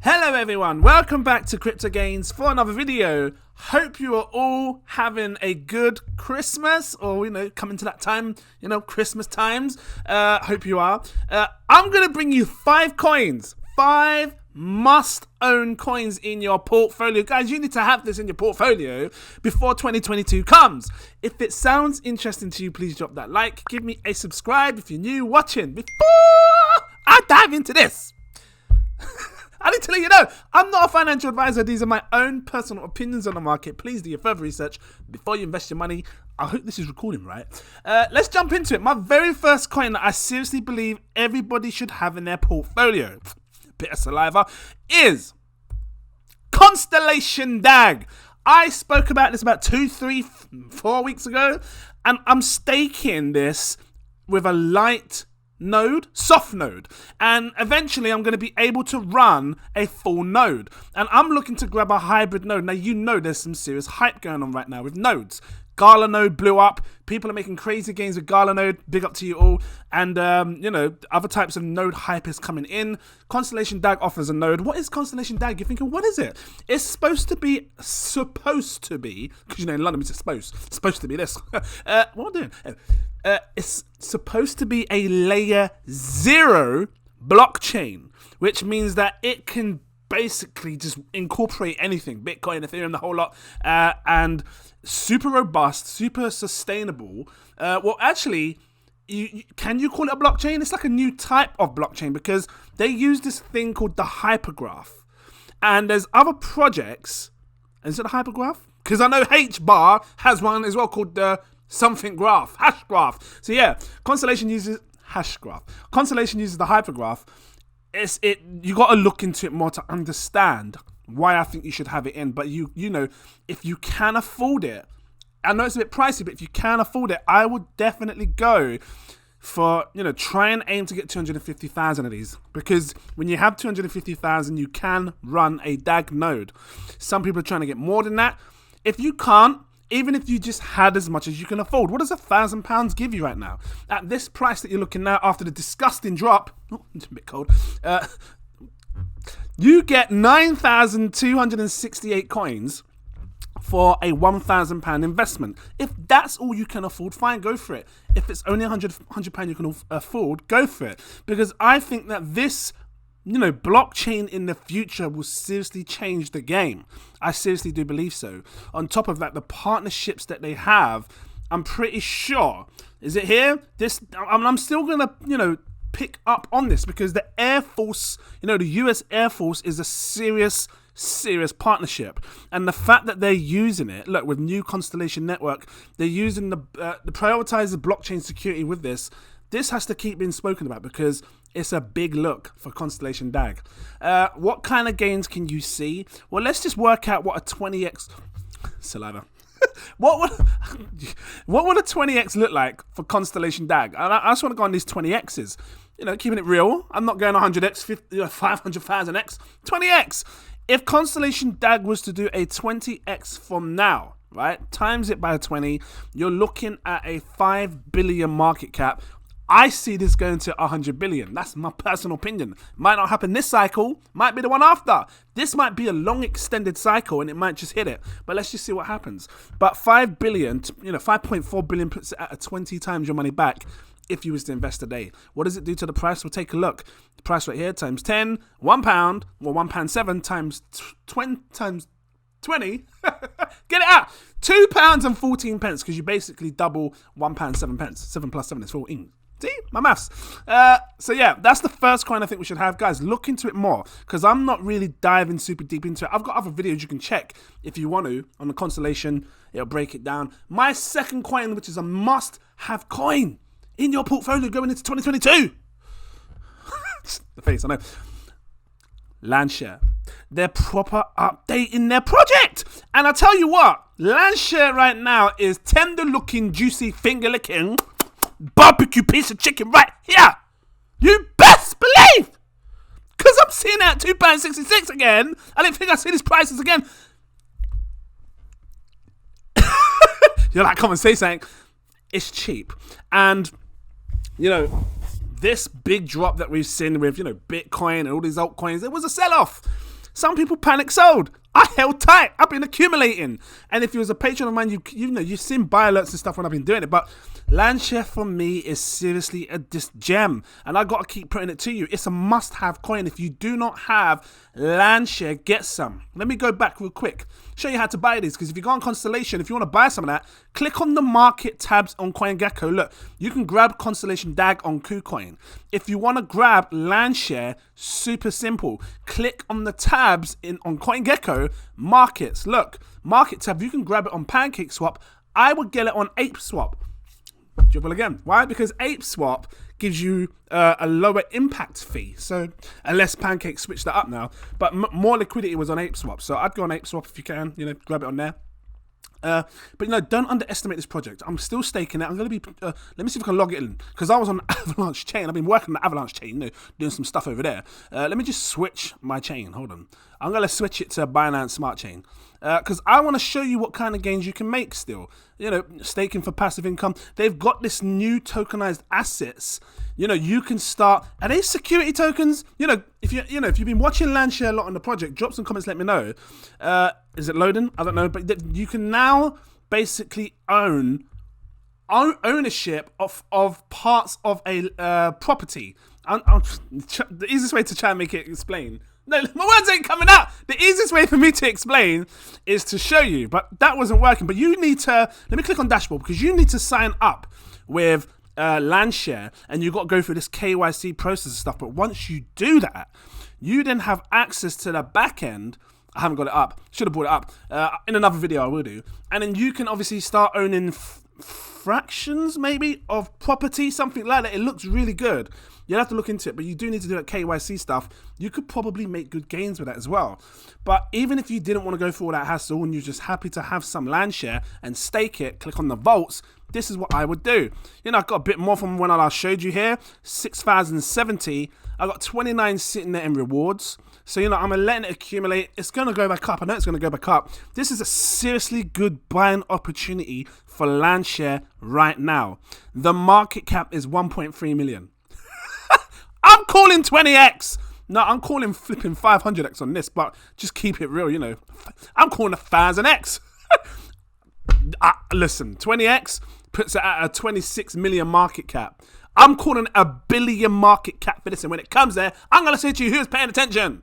Hello everyone, welcome back to Crypto Gains for another video. Hope you are all having a good Christmas, or coming to that time, Christmas times. Hope you are. I'm gonna bring you 5 coins, 5 must-own coins in your portfolio. Guys, you need to have this in your portfolio before 2022 comes. If it sounds interesting to you, please drop that like, give me a subscribe if you're new watching. Before I dive into this, I need to let you know, I'm not a financial advisor. These are my own personal opinions on the market. Please do your further research before you invest your money. I hope this is recording right. Let's jump into it. My very first coin that I seriously believe everybody should have in their portfolio, bit of saliva, is Constellation DAG. I spoke about this about 2, 3, 4 weeks ago, and I'm staking this with a light node, soft node, and eventually I'm going to be able to run a full node, and I'm looking to grab a hybrid node. Now there's some serious hype going on right now with nodes. Gala node blew up, people are making crazy gains with Gala node, big up to you all, and other types of node hype is coming in. Constellation DAG offers a node. What is Constellation DAG? You're thinking, what is it? It's supposed to be, because in London it's supposed to be this. What am I doing? It's supposed to be a layer 0 blockchain, which means that it can basically just incorporate anything, Bitcoin, Ethereum, the whole lot, and super robust, super sustainable. Actually, can you call it a blockchain? It's like a new type of blockchain because they use this thing called the hypergraph, and there's other projects. Is it a hypergraph? Because I know HBAR has one as well called the something graph, hash graph. So yeah, Constellation uses hash graph. Constellation uses the hypergraph. You got to look into it more to understand why I think you should have it in. But if you can afford it, I know it's a bit pricey, but if you can afford it, I would definitely go for, try and aim to get 250,000 of these, because when you have 250,000, you can run a DAG node. Some people are trying to get more than that. If you can't, even if you just had as much as you can afford, what does £1,000 give you right now? At this price that you're looking at after the disgusting drop, it's a bit cold, you get 9,268 coins for a £1,000 investment. If that's all you can afford, fine, go for it. If it's only £100 you can afford, go for it. Because I think that this blockchain in the future will seriously change the game. I seriously do believe so. On top of that, the partnerships that they have, I'm pretty sure. Is it here? I'm still gonna, pick up on this because the Air Force, the US Air Force is a serious partnership, and the fact that they're using it, look, with new Constellation Network, they're using the prioritize the blockchain security with this. This has to keep being spoken about because it's a big look for Constellation DAG. What kind of gains can you see? Well, let's just work out what a 20x saliva. What would a 20x look like for Constellation DAG? I just want to go on these 20x's. Keeping it real. I'm not going 100x, 50, 500,000x, 20x. If Constellation DAG was to do a 20x from now, right, times it by 20, you're looking at a 5 billion market cap. I see this going to 100 billion. That's my personal opinion. Might not happen this cycle, might be the one after. This might be a long extended cycle and it might just hit it. But let's just see what happens. But 5 billion, 5.4 billion puts it at 20 times your money back if you was to invest today. What does it do to the price? We'll take a look. The price right here times 10, £1, or £1.7 times 20 times 20. Get it out. £2.14 because you basically double £1.07. 7 plus 7 is 14. See, my maths. So yeah, that's the first coin I think we should have. Guys, look into it more because I'm not really diving super deep into it. I've got other videos you can check if you want to on the Constellation. It'll break it down. My second coin, which is a must-have coin in your portfolio going into 2022. The face, I know. Landshare. They're proper updating their project. And I tell you what, Landshare right now is tender-looking, juicy, finger-licking barbecue piece of chicken right here. You best believe. Because I'm seeing it at £2.66 again. I didn't think I'd see these prices again. You're like, come and say something. It's cheap. And, this big drop that we've seen with, Bitcoin and all these altcoins, it was a sell-off. Some people panic sold. I held tight. I've been accumulating. And if you was a patron of mine, you know, you've seen buy alerts and stuff when I've been doing it. But Landshare for me is seriously this gem. And I got to keep putting it to you. It's a must-have coin. If you do not have Landshare, get some. Let me go back real quick. Show you how to buy these. Because if you go on Constellation, if you want to buy some of that, click on the market tabs on CoinGecko. Look, you can grab Constellation DAG on KuCoin. If you want to grab Landshare, super simple. Click on the tabs on CoinGecko, markets. Look, market tab, you can grab it on PancakeSwap. I would get it on ApeSwap. Dribble again. Why? Because ApeSwap gives you a lower impact fee. So unless Pancake switched that up now, but more liquidity was on ApeSwap. So I'd go on ApeSwap if you can. You know, grab it on there. But you know, don't underestimate this project. I'm still staking it. I'm going to be, let me see if I can log it in, because I was on Avalanche chain. I've been working on the Avalanche chain, you know, doing some stuff over there. Let me just switch my chain. Hold on. I'm going to switch it to Binance Smart Chain, because I want to show you what kind of gains you can make still. You know, staking for passive income. They've got this new tokenized assets. You know, you can start. Are they security tokens? You know, if you've been watching Landshare a lot on the project, drop some comments. Let me know. Is it loading? I don't know, but you can now basically ownership of parts of a property. The easiest way to try and make it explain. No, my words ain't coming out. The easiest way for me to explain is to show you, but that wasn't working. But you need to, let me click on dashboard, because you need to sign up with Landshare, and you've got to go through this KYC process and stuff. But once you do that, you then have access to the back end. I haven't got it up. Should have brought it up. In another video, I will do. And then you can obviously start owning fractions, maybe, of property, something like that. It looks really good. You'll have to look into it, but you do need to do that KYC stuff. You could probably make good gains with that as well. But even if you didn't want to go through all that hassle and you're just happy to have some Landshare and stake it, click on the vaults, this is what I would do. You know, I've got a bit more from when I last showed you here, 6,070. I got 29 sitting there in rewards. So, you know, I'm letting it accumulate. It's going to go back up. I know it's going to go back up. This is a seriously good buying opportunity for Landshare right now. The market cap is 1.3 million. I'm calling 20x. No, I'm calling flipping 500x on this, but just keep it real, you know. I'm calling 1,000x. Listen, 20x puts it at a 26 million market cap. I'm calling a billion market cap for this, and when it comes there, I'm going to say to you, who's paying attention?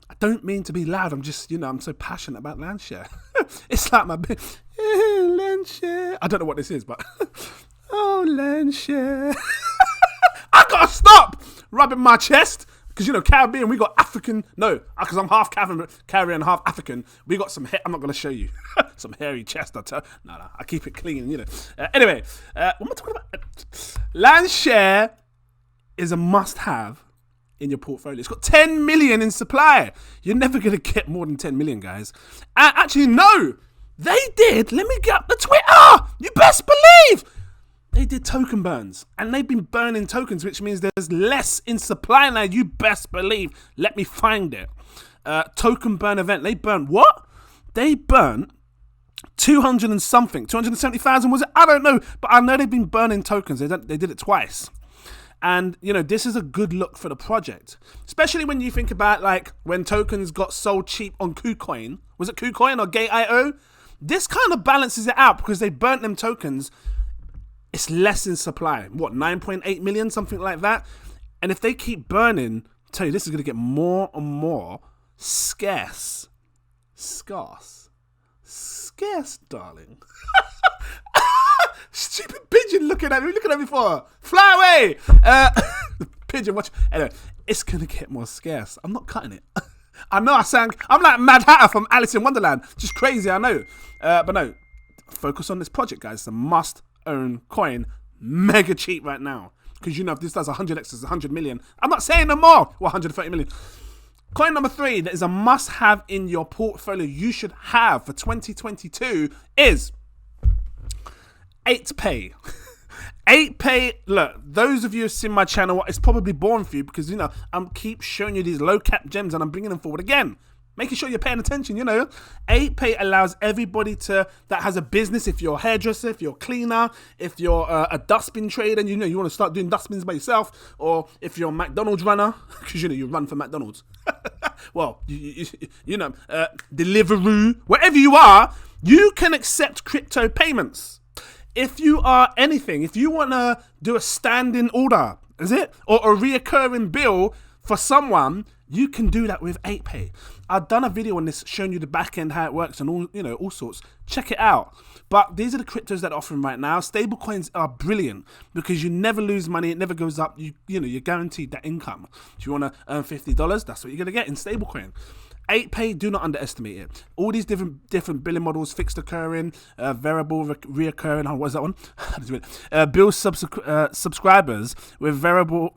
I don't mean to be loud. I'm just, you know, I'm so passionate about Landshare. It's like my big, Landshare. I don't know what this is, but, oh, Landshare. I gotta stop rubbing my chest, because, you know, Caribbean, we got African. No, because I'm half Caribbean, half African. We got some hair. I'm not gonna show you some hairy chest. No, I keep it clean, you know. Anyway, what am I talking about? Landshare is a must-have in your portfolio. It's got 10 million in supply. You're never gonna get more than 10 million, guys. Actually, no, they did. Let me get up the Twitter. You best believe. They did token burns, and they've been burning tokens, which means there's less in supply now. You best believe. Let me find it. Token burn event. They burnt what? They burnt 200 and something. 270,000 was it? I don't know, but I know they've been burning tokens. They did it twice. And, you know, this is a good look for the project, especially when you think about, like, when tokens got sold cheap on KuCoin. Was it KuCoin or Gate.io? This kind of balances it out, because they burnt them tokens. It's less in supply. What, 9.8 million, something like that? And if they keep burning, I tell you, this is going to get more and more scarce. Scarce, darling. Stupid pigeon looking at me for. Fly away. The pigeon watch. Anyway, it's going to get more scarce. I'm not cutting it. I know I'm like Mad Hatter from Alice in Wonderland. Just crazy, I know. But no, focus on this project, guys. It's a must-own coin. Mega cheap right now. Because, you know, if this does 100x, it's 100 million. I'm not saying no more. Well, 130 million. Coin number 3 that is a must-have in your portfolio, you should have for 2022 is 8Pay. 8Pay, look, those of you who've seen my channel, it's probably boring for you because, you know, I'm keep showing you these low-cap gems and I'm bringing them forward again. Making sure you're paying attention, you know. 8Pay allows everybody that has a business, if you're a hairdresser, if you're a cleaner, if you're a dustbin trader, and you know you want to start doing dustbins by yourself, or if you're a McDonald's runner, because you know you run for McDonald's. well, Deliveroo, wherever you are, you can accept crypto payments. If you are anything, if you want to do a standing order, is it? Or a reoccurring bill for someone, you can do that with 8pay. I've done a video on this showing you the back end, how it works and all sorts. Check it out. But these are the cryptos that are offering right now. Stable coins are brilliant because you never lose money. It never goes up. You're guaranteed that income. If you want to earn $50, that's what you're going to get in stablecoin. 8pay, do not underestimate it. All these different billing models, fixed occurring, variable reoccurring. What is that one? Bill subscribers with variable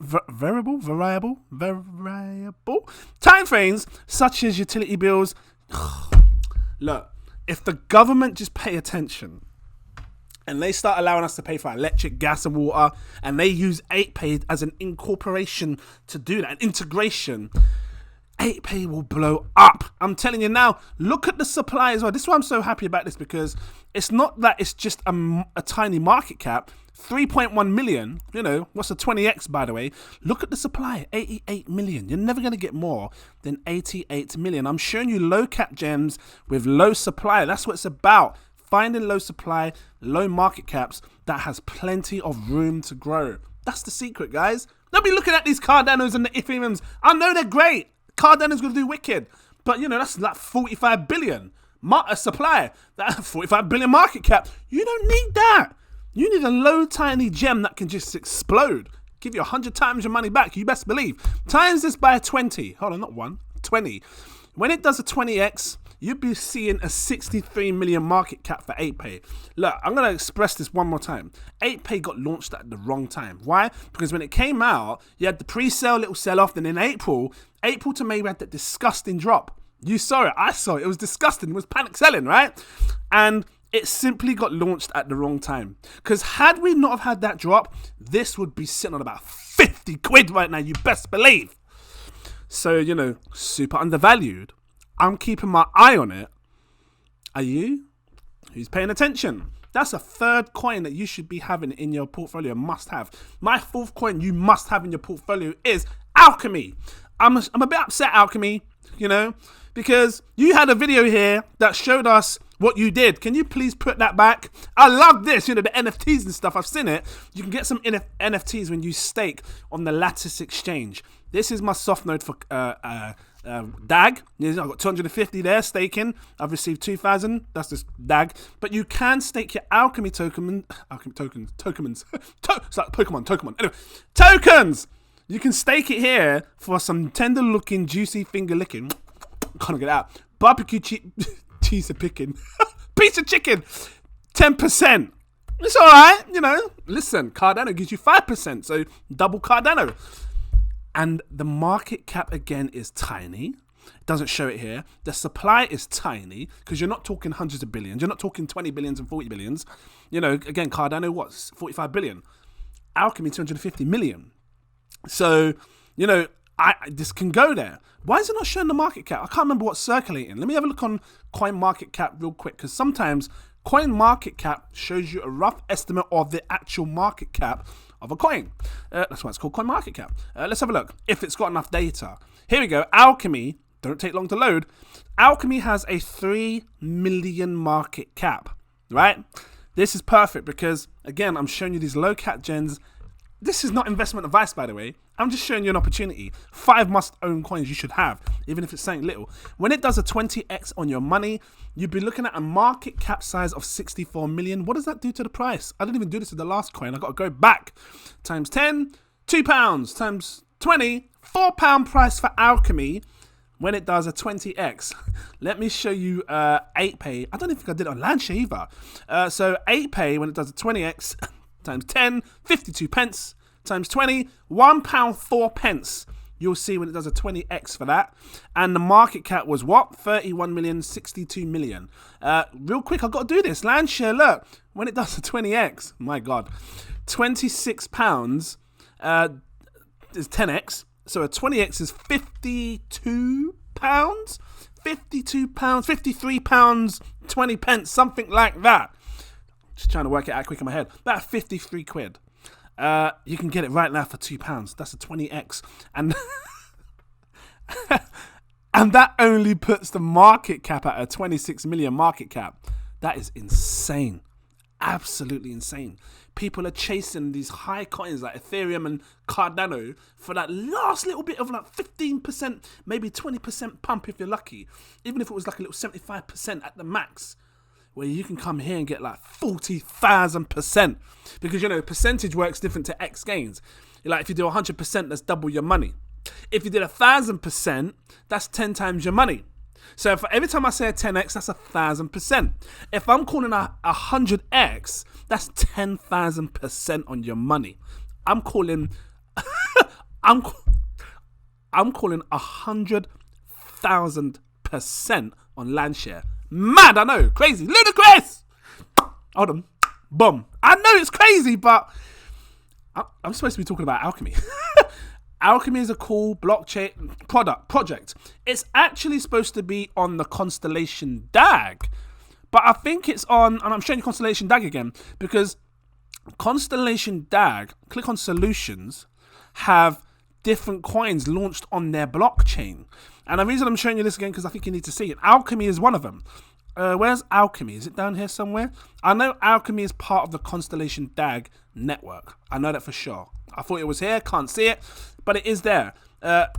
time frames such as utility bills. Look, if the government just pay attention and they start allowing us to pay for our electric, gas and water, and they use 8pay as an incorporation to do that, an integration, 8pay will blow up. I'm telling you now, look at the supply as well. This is why I'm so happy about this, because it's not that it's just a tiny market cap. 3.1 million, what's a 20x, by the way? Look at the supply, 88 million. You're never going to get more than 88 million. I'm showing you low cap gems with low supply. That's what it's about. Finding low supply, low market caps that has plenty of room to grow. That's the secret, guys. Don't be looking at these Cardanos and the Ethereums. I know they're great. Cardano's going to do wicked. But, that's like 45 billion supply. That 45 billion market cap. You don't need that. You need a low, tiny gem that can just explode. Give you 100 times your money back. You best believe. Times this by 20. Hold on, not 1. 20. When it does a 20x, you'd be seeing a 63 million market cap for 8pay. Look, I'm going to express this one more time. 8pay got launched at the wrong time. Why? Because when it came out, you had the pre-sale little sell-off. Then in April to May, we had that disgusting drop. You saw it. I saw it. It was disgusting. It was panic selling, right? And it simply got launched at the wrong time. Because had we not have had that drop, this would be sitting on about 50 quid right now. You best believe. So, super undervalued. I'm keeping my eye on it. Are you? Who's paying attention? That's a third coin that you should be having in your portfolio. Must have. My fourth coin you must have in your portfolio is Alchemy. I'm a bit upset, Alchemy, because you had a video here that showed us what you did. Can you please put that back? I love this, the NFTs and stuff. I've seen it. You can get some NFTs when you stake on the Lattice exchange. This is my soft node for DAG. I've got 250 there staking. I've received 2,000. That's just DAG. But you can stake your Alchemy tokens. It's like Pokemon. Anyway, tokens. You can stake it here for some tender looking, juicy finger licking. Can't get it out. Barbecue cheese picking. Piece of chicken. 10%. It's all right. Listen, Cardano gives you 5%. So double Cardano. And the market cap again is tiny. It doesn't show it here. The supply is tiny because you're not talking hundreds of billions. You're not talking 20 billions and 40 billions. Again, Cardano, what's 45 billion? Alchemy, 250 million. So, this can go there. Why is it not showing the market cap? I can't remember what's circulating. Let me have a look on CoinMarketCap real quick, because sometimes CoinMarketCap shows you a rough estimate of the actual market cap of a coin. That's why it's called CoinMarketCap. Let's have a look if it's got enough data. Here we go. Alchemy, don't take long to load. Alchemy has a 3 million market cap, right? This is perfect because, again, I'm showing you these low cap gens. This is not investment advice, by the way. I'm just showing you an opportunity. 5 must-own coins you should have, even if it's something little. When it does a 20x on your money, you'd be looking at a market cap size of 64 million. What does that do to the price? I didn't even do this with the last coin. I got to go back. Times 10, £2. Times 20, £4 price for Alchemy when it does a 20x. Let me show you 8pay. I don't even think I did it on Landshare either. So 8pay, when it does a 20x, times 10, 52 pence, times 20, £1 4 pence. You'll see when it does a 20x for that. And the market cap was what? 31 million, 62 million. Real quick, I've got to do this. Landshare, look, when it does a 20x, my God, £26 is 10x. So a 20x is £52, £53, 20 pence, something like that. Just trying to work it out quick in my head. About 53 quid. You can get it right now for £2. That's a 20x. And And that only puts the market cap at a 26 million market cap. That is insane. Absolutely insane. People are chasing these high coins like Ethereum and Cardano for that last little bit of like 15%, maybe 20% pump if you're lucky. Even if it was like a little 75% at the max, where you can come here and get like 40,000%. Because, you know, percentage works different to X gains. Like if you do 100%, that's double your money. If you did 1,000%, that's 10 times your money. So for every time I say a 10x, that's 1,000%. If I'm calling a 100x, that's 10,000% on your money. I'm calling, I'm calling 100,000% on Landshare. Mad, I know, crazy, ludicrous. Hold on, boom. I know it's crazy, but I'm supposed to be talking about alchemy. Alchemy is a cool blockchain project. It's actually supposed to be on the Constellation DAG, but I think it's on, and I'm showing you Constellation DAG again, because Constellation DAG, click on solutions, have different coins launched on their blockchain. And the reason I'm showing you this again, because I think you need to see it. Alchemy is one of them. Where's Alchemy? Is it down here somewhere? I know Alchemy is part of the Constellation DAG network. I know that for sure. I thought it was here, can't see it, but it is there.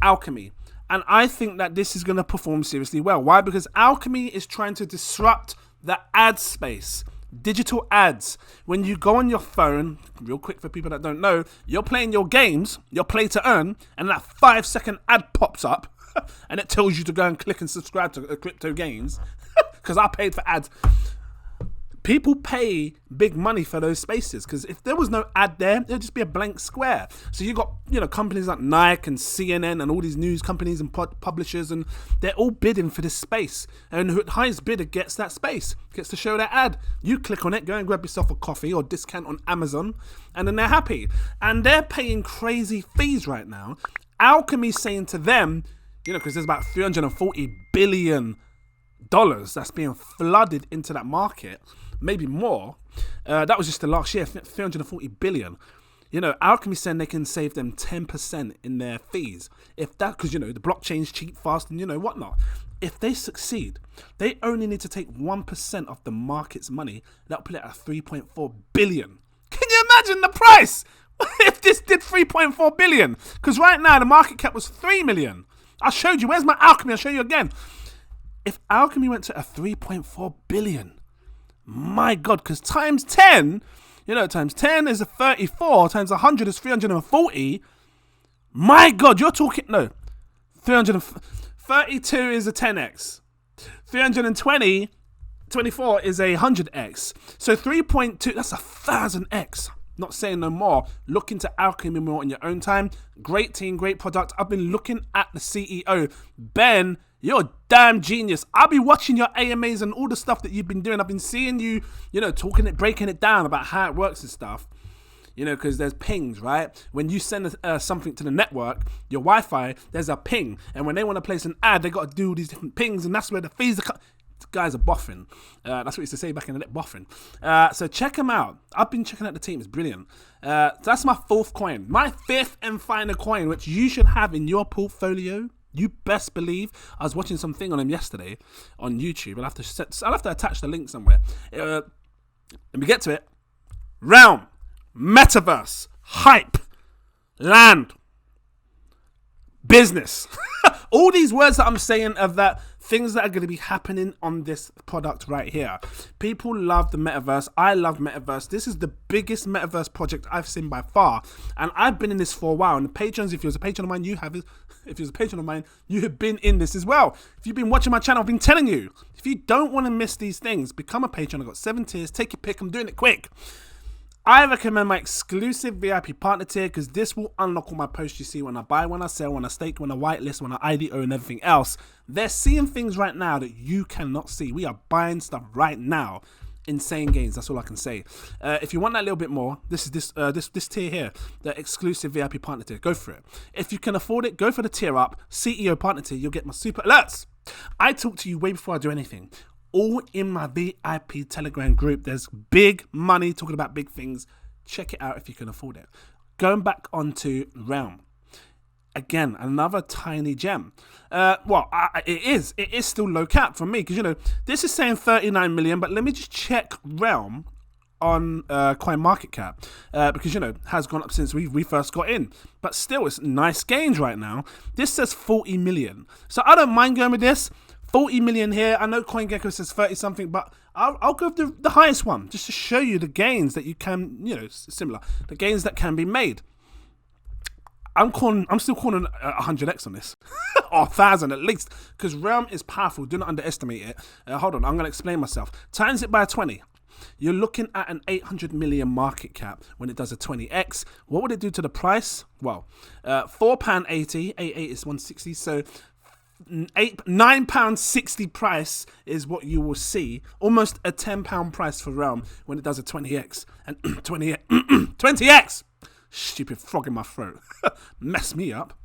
Alchemy. And I think that this is going to perform seriously well. Why? Because Alchemy is trying to disrupt the ad space. Digital ads. When you go on your phone, real quick for people that don't know, you're playing your games, your play to earn, and that 5-second ad pops up and it tells you to go and click and subscribe to crypto games. Because I paid for ads. People pay big money for those spaces, because if there was no ad there, it would just be a blank square. So you got, you know, companies like Nike and CNN and all these news companies and publishers, and they're all bidding for this space. And the highest bidder gets that space, gets to show their ad. You click on it, go and grab yourself a coffee or discount on Amazon, and then they're happy. And they're paying crazy fees right now. Alchemy's saying to them, you know, because there's about $340 billion that's being flooded into that market, maybe more. That was just the last year, 340 billion. You know, Alchemy saying they can save them 10% in their fees. If that, because, you know, the blockchain's cheap, fast, and, you know, whatnot. If they succeed, they only need to take 1% of the market's money. That'll put it at 3.4 billion. Can you imagine the price? If this did 3.4 billion? Because right now, the market cap was 3 million. I showed you. Where's my Alchemy? I'll show you again. If Alchemy went to a 3.4 billion, my God, because times 10, you know, times 10 is a 34, times 100 is 340. My God, you're talking, no, 332 is a 10x. 24 is a 100x. So 3.2, that's 1,000x. Not saying no more. Look into Alchemy more in your own time. Great team, great product. I've been looking at the CEO. Ben, you're a damn genius. I'll be watching your AMAs and all the stuff that you've been doing. I've been seeing you, you know, breaking it down about how it works and stuff. You know, because there's pings, right? When you send something to the network, your Wi-Fi, there's a ping. And when they want to place an ad, they got to do all these different pings, and that's where the fees are. Guys are boffing. That's what we used to say back in the day, boffing. So check them out. I've been checking out the team. It's brilliant. That's my fourth coin. My fifth and final coin, which you should have in your portfolio. You best believe. I was watching something on him yesterday on YouTube. I'll have to attach the link somewhere. Let me get to it. Realm, metaverse, hype, land, business. All these words that I'm saying are that things that are going to be happening on this product right here. People love the metaverse. I love metaverse. This is the biggest metaverse project I've seen by far. And I've been in this for a while. And the patrons, if you're a patron of mine, you have it. If you're a patron of mine, you have been in this as well. If you've been watching my channel, I've been telling you. If you don't want to miss these things, become a patron. I've got 7 tiers. Take your pick. I'm doing it quick. I recommend my exclusive VIP partner tier, because this will unlock all my posts you see when I buy, when I sell, when I stake, when I whitelist, when I IDO and everything else. They're seeing things right now that you cannot see. We are buying stuff right now. Insane gains. That's all I can say. If you want that little bit more, this is this tier here, the exclusive VIP partner tier. Go for it. If you can afford it, go for the tier up, CEO partner tier. You'll get my super alerts. I talk to you way before I do anything. All in my VIP Telegram group. There's big money talking about big things. Check it out if you can afford it. Going back onto Realm. again, another tiny gem. It is still low cap for me, because, you know, this is saying 39 million, but let me just check Realm on CoinMarketCap, because, you know, has gone up since we first got in, but still, it's nice gains right now. This says 40 million, so I don't mind going with this. 40 million here. I know CoinGecko says 30 something, but I'll go with the highest one, just to show you the gains that you can, you know, similar, the gains that can be made. I'm still calling 100x on this, or 1,000 at least, because Realm is powerful. Do not underestimate it. Hold on, I'm going to explain myself. Times it by 20. You're looking at an 800 million market cap when it does a 20x. What would it do to the price? Well, £4.80, 88 is 160, so £9.60 price is what you will see. Almost a £10 price for Realm when it does a 20x. And 20x! Stupid frog in my throat. Mess me up.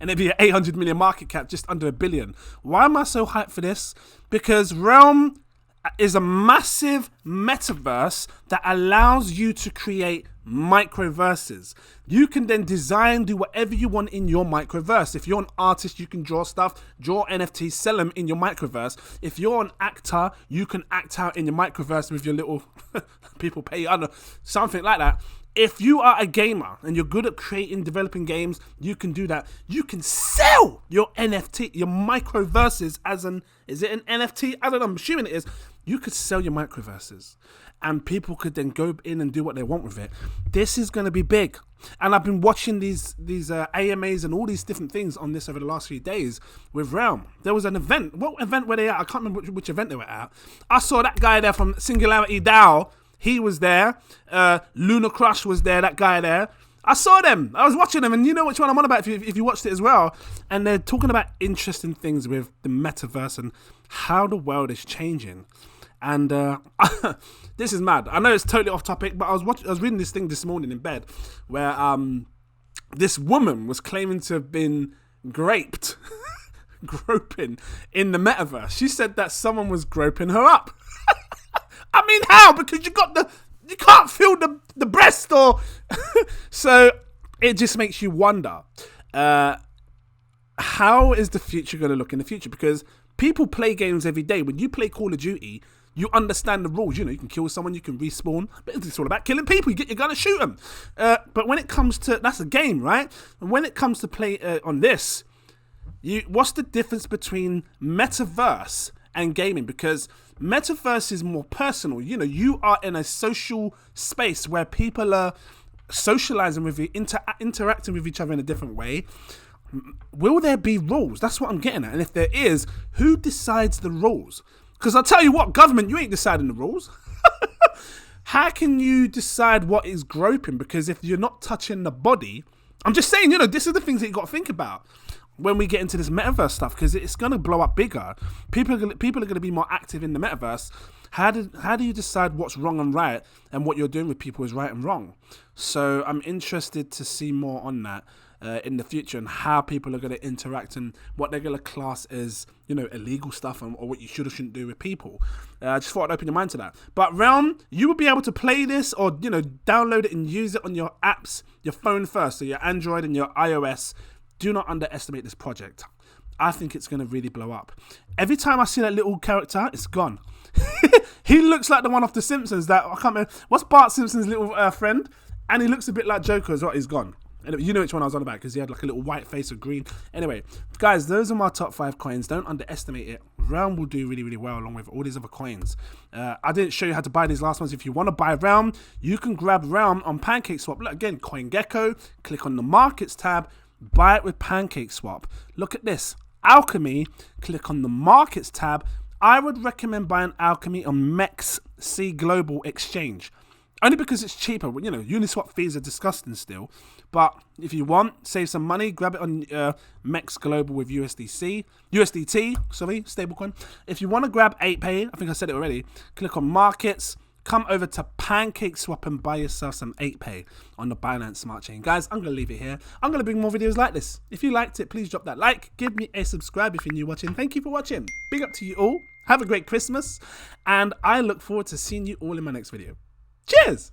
And it'd be an 800 million market cap, just under $1 billion. Why am I so hyped for this? Because Realm is a massive metaverse that allows you to create microverses. You can then design, do whatever you want in your microverse. If you're an artist, you can draw stuff, draw NFTs, sell them in your microverse. If you're an actor, you can act out in your microverse with your little people pay you under, something like that. If you are a gamer and you're good at creating, developing games, you can do that. You can sell your NFT, your microverses as is it an NFT? I don't know, I'm assuming it is. You could sell your microverses and people could then go in and do what they want with it. This is going to be big. And I've been watching these AMAs and all these different things on this over the last few days with Realm. There was an event. What event were they at? I can't remember which event they were at. I saw that guy there from Singularity DAO. He was there. Luna Crush was there, that guy there. I saw them. I was watching them, and you know which one I'm on about if you watched it as well. And they're talking about interesting things with the metaverse and how the world is changing. And this is mad. I know it's totally off topic, but I was reading this thing this morning in bed where this woman was claiming to have been groping in the metaverse. She said that someone was groping her up. I mean, how? Because you can't feel the breast, or so it just makes you wonder. How is the future going to look in the future? Because people play games every day. When you play Call of Duty, you understand the rules. You know, you can kill someone, you can respawn, but it's all about killing people. You get your gun and shoot them. But when it comes to, that's a game, right? And when it comes to play on this, what's the difference between metaverse and gaming? Because metaverse is more personal. You know, you are in a social space where people are socializing with you, interacting with each other in a different way. Will there be rules? That's what I'm getting at. And if there is, who decides the rules? Because I'll tell you what, government, you ain't deciding the rules. How can you decide what is groping? Because if you're not touching the body, I'm just saying, you know, this is the things that you got to think about when we get into this metaverse stuff, because it's going to blow up bigger. People are going to be more active in the metaverse. How do you decide what's wrong and right, and what you're doing with people is right and wrong? So I'm interested to see more on that in the future, and how people are going to interact and what they're going to class as, you know, illegal stuff, or what you should or shouldn't do with people. I just thought I'd open your mind to that. But Realm, you will be able to play this, or, you know, download it and use it on your apps, your phone first, so your Android and your iOS. Do not underestimate this project. I think it's going to really blow up. Every time I see that little character, it's gone. He looks like the one off The Simpsons. That I can't remember. What's Bart Simpson's little friend? And he looks a bit like Joker as well. He's gone. Anyway, you know which one I was on about, because he had like a little white face or green. Anyway, guys, those are my top 5 coins. Don't underestimate it. Realm will do really, really well along with all these other coins. I didn't show you how to buy these last ones. If you want to buy Realm, you can grab Realm on PancakeSwap. Look, again, CoinGecko. Click on the Markets tab. Buy it with PancakeSwap. Look at this. Alchemy. Click on the Markets tab. I would recommend buying Alchemy on MEXC Global Exchange. Only because it's cheaper. You know, Uniswap fees are disgusting still. But if you want, save some money, grab it on MEX Global with USDT, stablecoin. If you want to grab 8Pay, I think I said it already, click on Markets, come over to PancakeSwap and buy yourself some 8Pay on the Binance Smart Chain. Guys, I'm going to leave it here. I'm going to bring more videos like this. If you liked it, please drop that like. Give me a subscribe if you're new watching. Thank you for watching. Big up to you all. Have a great Christmas. And I look forward to seeing you all in my next video. Cheers!